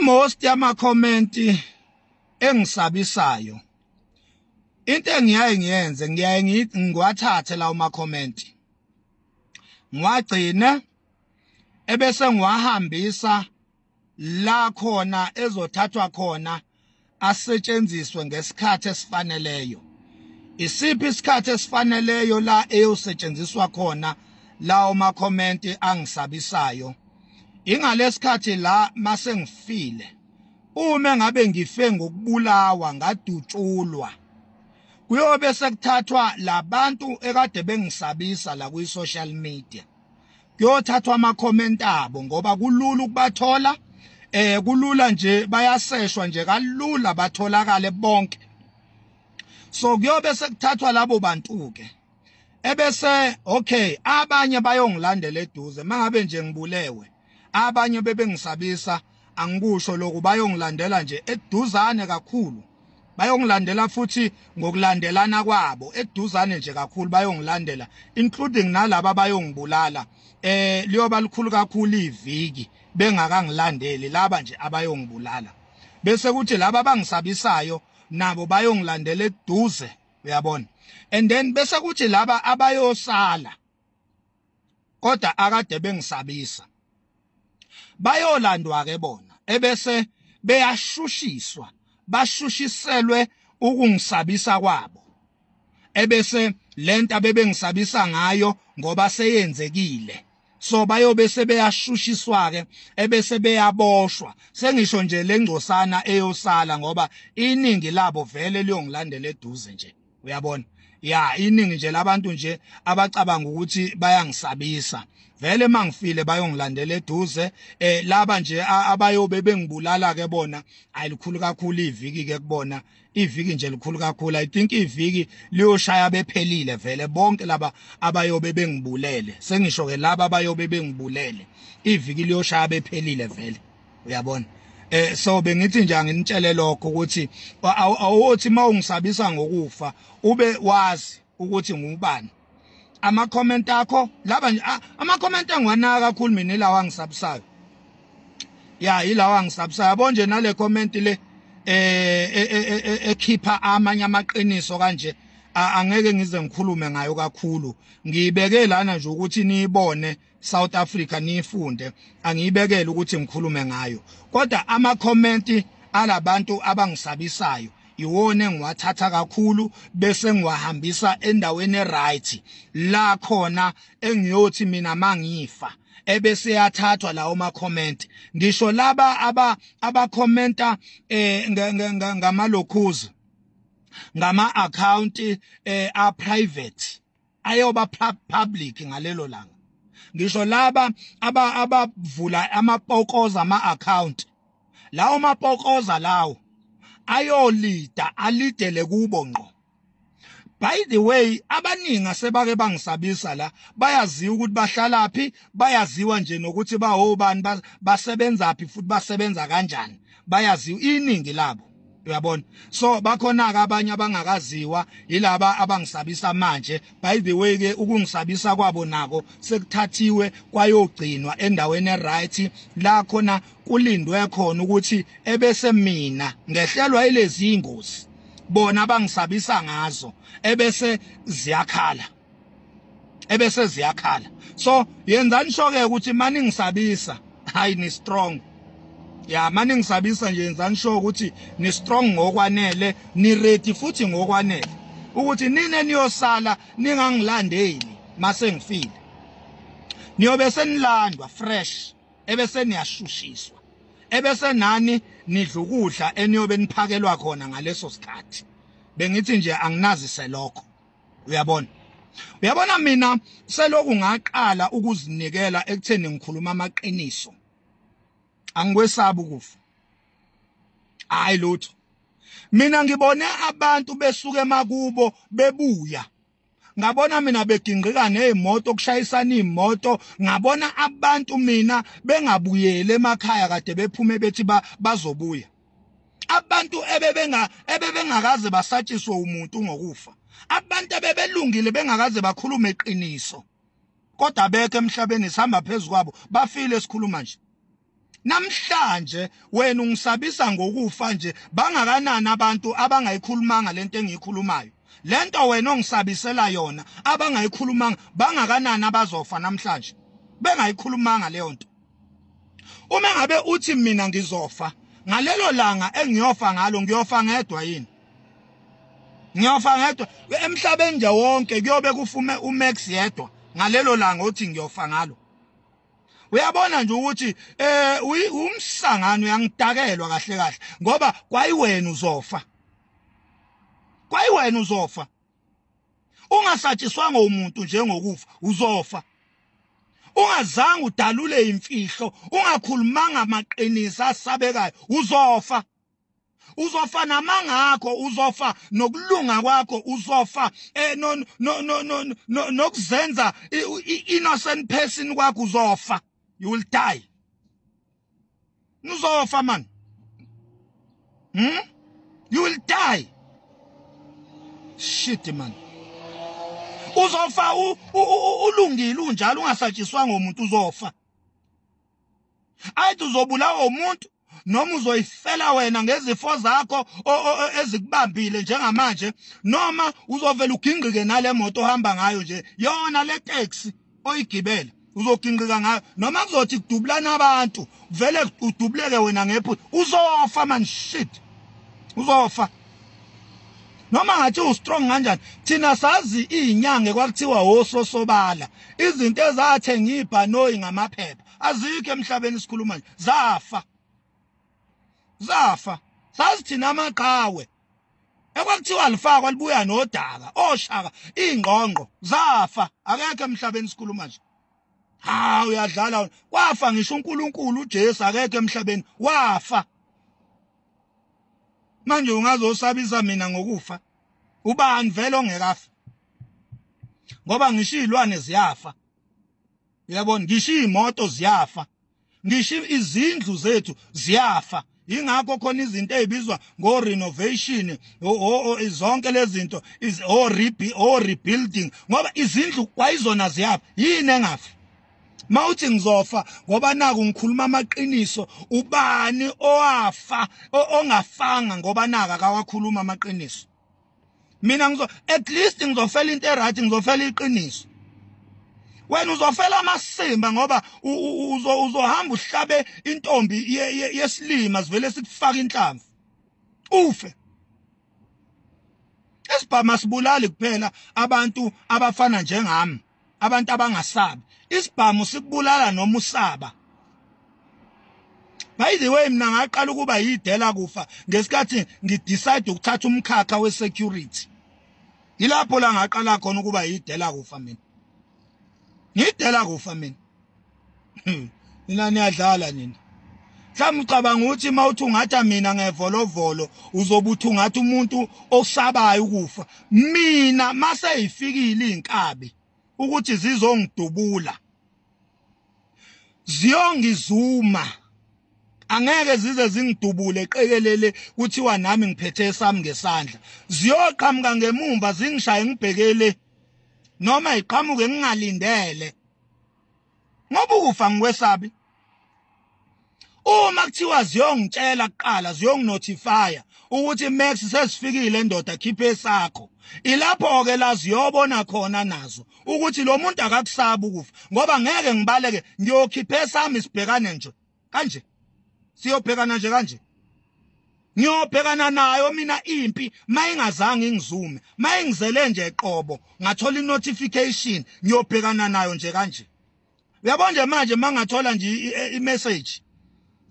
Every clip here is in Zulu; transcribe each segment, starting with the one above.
Most yama comment engisabisayo into engiyaye ngiyenze ngiyaye ngiwathathe lawo ma comment ngiwagcine ebese ngiwahambisa la khona ezothathwa khona asetshenziswe ngesikhathi esifaneleyo. Isiphi isikhathi esifaneleyo la eyosetshenziswa khona lawo ma comment angisabisayo? Ingalesikhathi la mase ngifile uma ngabe ngife ngokubulawa ngadutshulwa kuyobe sekuthathwa labantu ekade bengisabisa la ku social media kuyothathwa ama comment abo ngoba kulula ukubathola kulula nje bayaseshwa nje kalula batholakale bonke. So kuyobe sekuthathwa labo bantu ke ebese okay abanye bayongilandela eduze mangabe nje ngibulewe abanye bebengisabisa angikusho lokho bayongilandela nje eduzane kakhulu bayongilandela futhi ngokulandelana kwabo eduzane nje kakhulu bayongilandela including nalabo bayongibulala liyoba likhulu kakhulu iviki bengakangilandeli laba nje abayongibulala bese kuthi laba abangisabisayo nabo bayongilandela eduze uyabona and then bese kuthi laba abayosala kodwa akade bengisabisa bayolandwa ke bona ebese beyashushiswa bashushiselwe ukungisabisa kwabo ebese lento abebengisabisa ngayo ngoba seyenzekile so bayobe sebeyashushiswa ke ebese beyaboshwa sengisho nje lengcosana eyosala ngoba iningi labo vele liyongilandela eduze nje uyabona ya iningi nje labantu nje abacabanga ukuthi bayangisabisa vele mangifile bayongilandela eduze laba nje abayobe bengibulala ke bona ayilikhulu kakhulu iviki ke kubona iviki nje likhulu kakhulu I think iviki liyoshaya bephelile vele bonke laba abayobe bengibulele sengisho ke laba abayobe bengibulele iviki liyoshaya bephelile vele uyabona so bengithi nje anginitshele lokho ukuthi awuthi mawungisabisa ngokufa ube wazi ukuthi ngubani ama comment akho laba nje ama comment angwanaka kakhulu mina ilawa ngisabisayo ya ilawa ngisabisayo yabo nje nale comment le ekhipha amanye amaqiniso kanje angeke ngize ngikhulume ngayo kakhulu ngiyibeke lana nje ukuthi niyibone South Africa nifunde angiyibekele ukuthi ngikhulume ngayo kodwa ama comment alabantu abangisabisayo iwona engiwathatha kakhulu bese ngiwahambisa endaweni right la khona engiyothi mina mangifa ebese yathathwa lawo ma comment ngisho laba abakhomenta ngamalokhuzi ngama account a private ayoba public ngalelo langa ngisho laba abavula amapokoza ama account lawo mapokoza lawo ayolida alidele kubo ngqo. By the way abaningi sebake bangisabisa la bayaziwa ukuthi bahlala phi bayaziwa nje nokuthi bahobani basebenza phi futhi basebenza kanjani bayaziwa iningi labo uyabona so bakhona ke abanye abangakaziwa yilaba abangisabisa manje by the way ke ukungisabisa kwabo nako sekuthathiwe kwayogcinwa endaweni right la khona kulindwe khona ukuthi ebese mina ngehlelwa ilezi ingozi bona abangisabisa ngazo ebese ziyakhala so yenzani shoke ukuthi mani ngisabisa hayi ni strong ya mani ngisabisa nje yenzani sure ukuthi ni strong ngokwanele ni ready futhi ngokwanele ukuthi nine niyosala ningangilandeli mase ngifile niyobe senilandwa fresh ebese niyashushiswa ebese nani nidla ukudla eniyobe niphakelwa khona ngaleso sikhathi bengithi nje anginazise lokho uyabona mina seloku ngaqala ukuzinikela ekutheni ngikhuluma amaqiniso angikwesaba ukufa hayi lutho mina ngibone abantu besuke emakubo bebuya ngabona mina begingqika nezimoto kushayisana izimoto ngabona abantu mina bengabuyele emakhaya kade bephume bethi bazobuya abantu ebebengakaze basatshiswe umuntu ngokufa abantu ebebelungile bengakaze bakhulume iqiniso kodwa beke emhlabeni sihamba phezukwabo bafile esikhuluma nje namhlanje wena ungisabisa ngokufa nje bangakanani abantu abangayikhulumanga lento engiyikhulumayo lento wena ongisabisela yona abangayikhulumanga bangakanani abazofa namhlanje bengayikhulumanga leyo nto uma ngabe uthi mina ngizofa ngalelo langa engiyofa ngalo ngiyofa ngedwa yini ngiyofa ngedwa emhlabeni nje wonke kuyobe kufume uMax yedwa ngalelo langa uthi ngiyofa ngalo uyabona nje ukuthi umsangano uyangidakelwa kahle kahle ngoba kwayiwena uzofa ungasatshiswanga umuntu njengokufa uzofa ungazange udalule imfihlo ungakhulumanga amaqiniso asabekayo uzofa namangakho uzofa nokulunga kwakho uzofa nokuzenza innocent person kwakho uzofa you will die uzofa man you will die shit man uzofa ulungile unjalo ungasatshiswanga umuntu uzofa ayithi uzobulawa umuntu noma uzoyifela wena ngezifo zakho ezikubambile njengamanje noma uzovela ugingqike nale moto ohamba ngayo nje yona le taxi oyigibela uzogingqika ngayo noma kuzothi kudubulana abantu vele udubuleke wena ngephuzu uzofa man shit uzofa noma ngathi ustrong kanjani thina sazi inyanga kwakuthiwa wososobala izinto ezathenga ibhanoyi ngamaphepha azikho emhlabeni isikhuluma nje zafa sazi thina amaqhawe ekwakuthiwa alifakwa libuya nodaka oshaka ingqongqo zafa akekho emhlabeni isikhuluma nje uyadlala kwafa ngisho uNkulunkulu uJesu akekho emhlabeni wafa manje ungazosabisa mina ngokufa ubani vele ongekafa ngoba ngisho izilwane ziyafa uyabona ngisho imoto ziyafa ngisho izindlu zethu ziyafa ingakho khona izinto ezibizwa ngo renovation zonke lezi zinto rebuilding ngoba izindlu kwayizona ziyafa yini engafi mawuthi ngizofa ngoba naku ngikhuluma amaqiniso ubani owafa ongafanga ngoba naka akawakhuluma amaqiniso mina at least ngizofela into eright ngizofela iqiniso wena uzofela amasimba ngoba uzohamba uhlabe intombi yesilima sivele sikufaka inhlamvu ufe isibhama sibulali kuphela abantu abafana njengami abantu abangasabi isibhamu sikubulala noma usaba by the way mina ngaqala ukuba yidela kufa ngesikhathi ngidecide ukuthatha umkhakha wesecurity ilapho la ngaqala khona ukuba yidela kufa mina ngidela kufa mina nina niyadlala nina mhlawumbe ucabanga ukuthi mawuthi ungatha mina ngevolovolo uzobuthi ungathi umuntu osabayo ukufa mina mase ifikile inkabi ukuthi zizongidubula ziyongizuma angeke zize zingidubule eqekelele kuthiwa nami ngiphethe esami ngesandla ziyoqhamuka ngemumva zingishaye ngibhekele noma iqhamuke ngingalindele ngoba ukufa ngikwesabi uma kuthiwa ziyongitshela kuqala ziyonginotifya ukuthi Max sesifikile ndoda khiphe esakho ilapho ke la ziyobona khona nazo ukuthi lo muntu akakusabi ukufa ngoba ngeke ngibaleke ngiyokhipha esami sibhekane nje kanje siyobhekana nje kanje ngiyobhekana nayo mina impi mayingazange ingizume mayingizele nje eqobo ngathola inotification ngiyobhekana nayo nje kanje uyabona nje manje mangathola nje imessage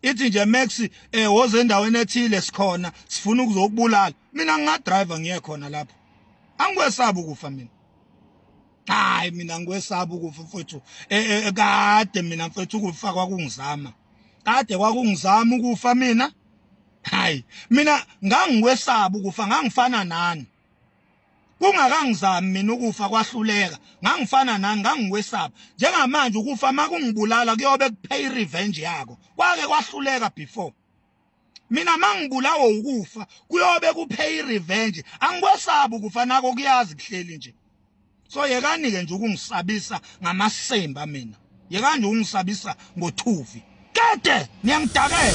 ithi nje Max woze endaweni ethile sikhona sifuna ukuzokubulala mina ngingadriver ngiye khona lapho angikwesabi ukufa mina hayi mina ngikwesabi ukufa mfowethu kade mina mfowethu ukufa kwakungizama kade kwakungizama ukufa mina hayi mina ngangikwesaba ukufa ngangifana nani kungakangizami mina ukufa kwahluleka ngangifana nani ngangikwesaba njengamanje ukufa makungibulala kuyobe kupay revenge yako kwake kwahluleka before mina mangibulawa ukufa kuyobe kupay revenge angikwesaba ukufa nako kuyazi kuhleli nje so yekani ke nje ukungisabisa ngamasemba mina yekanje ungisabisa ngothuvi niqede niyangidakela